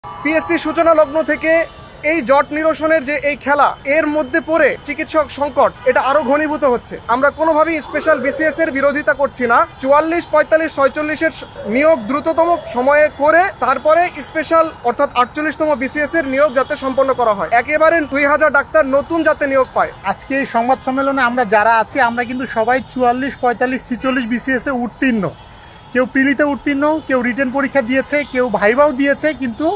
PSC সূচনা লগ্ন থেকে এই জট নিরসনের যে এই খেলা, এর মধ্যে পড়ে চিকিৎসক সংকট এটা আরো ঘনীভূত হচ্ছে। আমরা কোনোভাবেই স্পেশাল বিসিএস এর বিরোধিতা করছি না। 44, 45, 46-এর নিয়োগ দ্রুততম সময়ে করে তারপরে স্পেশাল অর্থাৎ 48তম বিসিএস এর নিয়োগ যাতে সম্পন্ন করা হয়, একেবারে 2000 ডাক্তার নতুন যাতে নিয়োগ পায়। আজকে এই সংবাদ সম্মেলনে আমরা যারা আছি আমরা কিন্তু সবাই 44, 45, 46 বিসিএস এ উত্তীর্ণ। কেউ প্রিলিতে উত্তীর্ণ, কেউ রিটেন পরীক্ষা দিয়েছে, কেউ ভাইভাও দিয়েছে, কিন্তু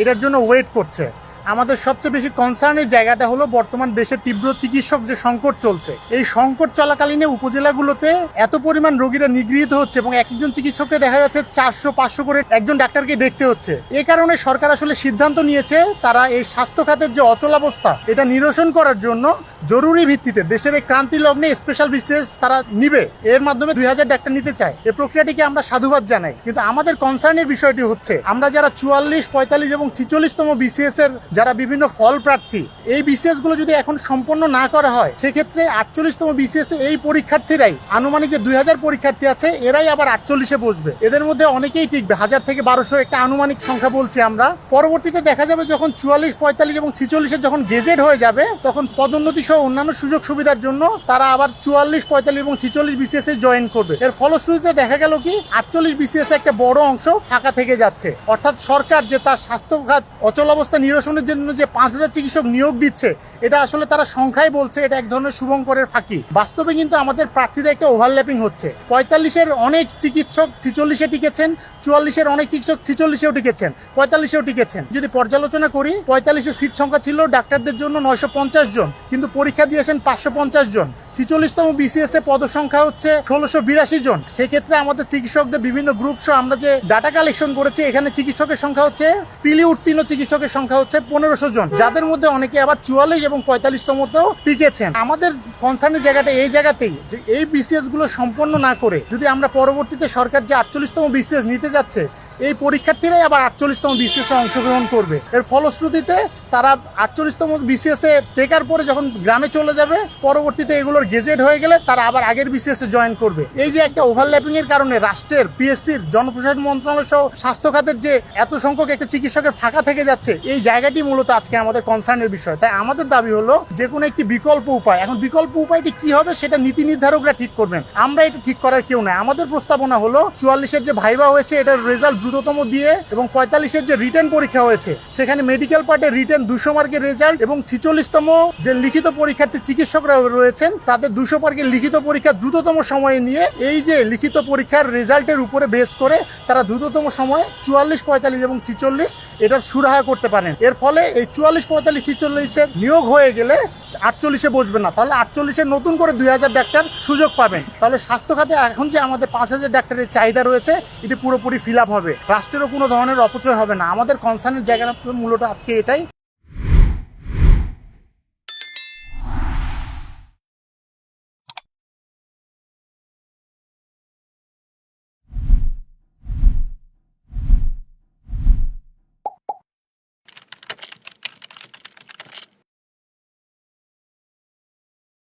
এটার জন্য ওয়েট করছে। আমাদের সবচেয়ে বেশি কনসার্নের জায়গাটা হলো বর্তমান দেশে তীব্র চিকিৎসক যে সংকট চলছে, এই সংকট চলাকালীনে উপজেলাগুলোতে এত পরিমাণ রোগীরা নিগৃহীত হচ্ছে এবং একজন চিকিৎসককে দেখা যাচ্ছে 400-500 করে একজন ডাক্তারকে দেখতে হচ্ছে। এই কারণে সরকার আসলে সিদ্ধান্ত নিয়েছে তারা এই স্বাস্থ্য খাতের যে অচলাবস্থা এটা নিরসন করার জন্য জরুরি ভিত্তিতে দেশের এই ক্রান্তি লগ্নে স্পেশাল বিসিএস তারা নিবে, এর মাধ্যমে 2000 ডাক্তার নিতে চায়। এই প্রক্রিয়াটিকে আমরা সাধুবাদ জানাই, কিন্তু আমাদের কনসার্নের বিষয়টি হচ্ছে আমরা যারা 44, 45 এবং 46তম বিসিএস এর যারা বিভিন্ন ফল প্রার্থী, এই বিসিএস গুলো যদি এখন সম্পন্ন না করা হয়, সেক্ষেত্রে 48তম বিসিএস এই পরীক্ষার্থীরাই আনুমানিক যে 2000 পরীক্ষার্থী আছে এরাই আবার 48-এ বসবে। এদের মধ্যে অনেকেই টিকবে, 1000 থেকে 1200 একটা আনুমানিক সংখ্যা বলছি আমরা। পরবর্তীতে দেখা যাবে যখন 44, 45 এবং 46-এ যখন গেজেট হয়ে যাবে, তখন পদোন্নতি সহ অন্যান্য সুযোগ সুবিধার জন্য তারা আবার 44, 45 এবং 46 বিসিএস এ জয়েন করবে। এর ফলশ্রুতিতে দেখা গেল কি 48 বিসিএস একটা বড় অংশ ফাঁকা থেকে যাচ্ছে। অর্থাৎ সরকার যে তার স্বাস্থ্য খাত অচল অবস্থা নিরসনের জন্য যে 5000 চিকিৎসক নিয়োগ দিচ্ছে, এটা আসলে তারা সংখ্যায় বলছে এটা এক ধরনের শুভঙ্করের ফাঁকি। বাস্তবে কিন্তু আমাদের প্রার্থীদের একটা ওভারল্যাপিং হচ্ছে। 45-এর অনেক চিকিৎসক 46-এ টিকেছেন, 44-এর অনেক চিকিৎসক 46-এও টিকেছেন, 45-এও টিকেছেন। যদি পর্যালোচনা করি, 45-এ সিট সংখ্যা ছিল ডাক্তারদের জন্য 950 জন, কিন্তু পরীক্ষা দিয়েছেন 550 জন। 46তম বিসিএস এ পদসংখ্যা হচ্ছে 1682 জন। সেক্ষেত্রে আমাদের চিকিৎসকদের বিভিন্ন গ্রুপ সহ আমরা যে ডাটা কালেকশন করেছি, এখানে চিকিৎসকের সংখ্যা হচ্ছে প্রিলি উত্তীর্ণ চিকিৎসকের সংখ্যা হচ্ছে 1500 জন, যাদের মধ্যে অনেকে আবার 44 এবং 45তমতেও টিকেছেন। আমাদের কনসার্নের জায়গাটা এই জায়গাতেই যে এই বিসিএস গুলো সম্পন্ন না করে যদি আমরা পরবর্তীতে সরকার যে 48তম বিসিএস নিতে যাচ্ছে, এই পরীক্ষার্থীরাই আবার 48তম বিসিএস এ অংশগ্রহণ করবে। এর ফলশ্রুতিতে তারা 48তম বিসিএস এ টেকার পরে যখন গ্রামে চলে যাবে, পরবর্তীতে এগুলোর গেজেট হয়ে গেলে তারা আবার আগের বিসিএস এ জয়েন করবে। এই যে একটা ওভারল্যাপিং এর কারণে রাষ্ট্রের পিএসসির জনপ্রশাসন মন্ত্রণালয় সহ স্বাস্থ্য খাতের যে এত সংখ্যক একটা চিকিৎসকের ফাঁকা থেকে যাচ্ছে, এই জায়গাটি মূলত আজকে আমাদের কনসার্নের বিষয়। তাই আমাদের দাবি হলো যে কোনো একটি বিকল্প উপায়, এখন বিকল্প উপায়টি কি হবে সেটা নীতি নির্ধারকরা ঠিক করবেন, আমরা এটা ঠিক করার কেউ নাই। আমাদের প্রস্তাবনা হলো 44-এর যে ভাইভা হয়েছে এটার রেজাল্ট দ্রুততম দিয়ে, এবং 45-এর যে রিটেন পরীক্ষা হয়েছে সেখানে মেডিকেল পার্টের রিটেন 200 মার্কের রেজাল্ট, এবং 46তম যে লিখিত পরীক্ষার্থী চিকিৎসকরা রয়েছেন তাদের 200 মার্কের লিখিত পরীক্ষা দ্রুততম সময়ে নিয়ে, এই যে লিখিত পরীক্ষার রেজাল্টের উপরে বেস করে তারা দ্রুততম সময়ে 44, 45 এবং 46 এটার সুরাহা করতে পারেন। এর ফলে এই 44, 45, 46-এর নিয়োগ হয়ে গেলে 48-এ বসবে না, তাহলে 48-এ নতুন করে 2000 ডাক্তার সুযোগ পাবেন। তাহলে স্বাস্থ্য খাতে এখন যে আমাদের 5000 ডাক্তারের চাহিদা রয়েছে এটি পুরোপুরি ফিল আপ হবে, রাষ্ট্রেরও কোনো ধরনের অপচয় হবে না। আমাদের কনসার্নের জায়গা মূলত আজকে এটাই।